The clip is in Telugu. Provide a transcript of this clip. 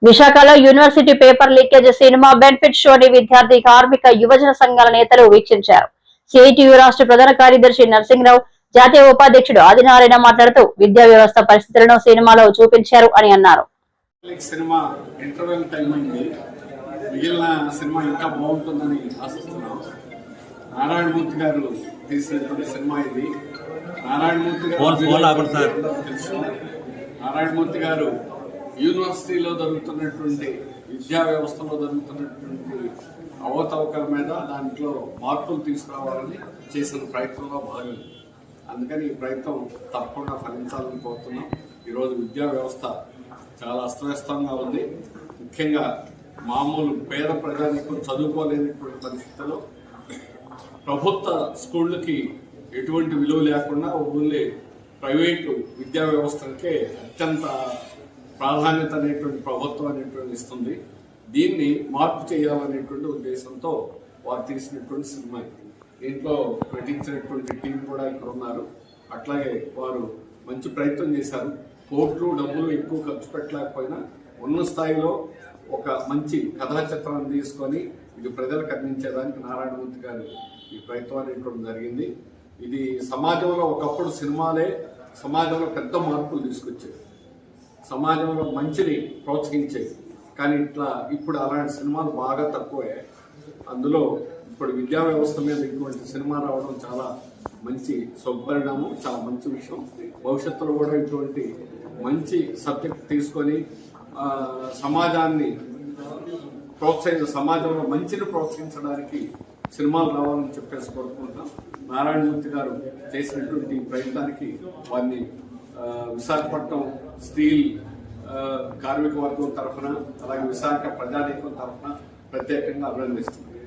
విశాఖలో university paper leakage cinema benefit షోని విద్యార్థి కార్మిక యువజన సంఘాల నేతలు వీక్షించారు. సిఐటియు రాష్ట్ర ప్రధాన కార్యదర్శి నరసింహరావు, జాతీయ ఉపాధ్యక్షుడు ఆదినారాయణ మాట్లాడుతూ విద్యా వ్యవస్థ పరిస్థితులను సినిమాలో చూపించారు అని అన్నారు. నారాయణమూర్తి గారు తీసినటువంటి సినిమా ఇది. నారాయణమూర్తి గారు యూనివర్సిటీలో జరుగుతున్నటువంటి విద్యా వ్యవస్థలో జరుగుతున్నటువంటి అవకతవకల మీద దాంట్లో మార్పులు తీసుకురావాలని చేసిన ప్రయత్నంలో భాగం. అందుకని ఈ ప్రయత్నం తప్పకుండా ఫలించాలని కోరుతున్నాం. ఈరోజు విద్యా వ్యవస్థ చాలా అస్తవ్యస్తంగా ఉంది. ముఖ్యంగా మామూలు పేద ప్రజానికి చదువుకోలేనటువంటి పరిస్థితుల్లో ప్రభుత్వ స్కూళ్ళకి ఎటువంటి విలువ లేకుండా ఓన్లీ ప్రైవేటు విద్యా వ్యవస్థలకే అత్యంత ప్రాధాన్యత అనేటువంటి ప్రభుత్వం అనేటువంటి ఇస్తుంది. దీన్ని మార్పు చేయాలనేటువంటి ఉద్దేశంతో వారు తీసినటువంటి సినిమా. దీంట్లో నటించినటువంటి టీం కూడా ఇక్కడ ఉన్నారు. అట్లాగే వారు మంచి ప్రయత్నం చేశారు. కోట్లు డబ్బులు ఎక్కువ ఖర్చు పెట్టలేకపోయినా ఉన్న స్థాయిలో ఒక మంచి కథా చిత్రాన్ని తీసుకొని ఇది ప్రజలకు అందించేదానికి నారాయణమూర్తి గారు ఈ ప్రయత్నం అనేటువంటి జరిగింది. ఇది సమాజంలో ఒకప్పుడు సినిమాలే సమాజంలో పెద్ద మార్పులు తీసుకొచ్చేది, సమాజంలో మంచిని ప్రోత్సహించేది. కానీ ఇప్పుడు అలాంటి సినిమాలు బాగా తక్కువే. అందులో ఇప్పుడు విద్యా వ్యవస్థ మీద ఇటువంటి సినిమా రావడం చాలా మంచి శుభపరిణామం, చాలా మంచి విషయం. భవిష్యత్తులో కూడా ఇటువంటి మంచి సబ్జెక్ట్ తీసుకొని సమాజాన్ని సమాజంలో మంచిని ప్రోత్సహించడానికి సినిమాలు రావాలని చెప్పేసి కోరుకుంటాం. నారాయణమూర్తి గారు చేసినటువంటి ప్రయత్నానికి వారిని విశాఖపట్నం స్టీల్ కార్మిక వర్గం తరఫున అలాగే విశాఖ ప్రజానీకం తరఫున ప్రత్యేకంగా అభినందిస్తుంది.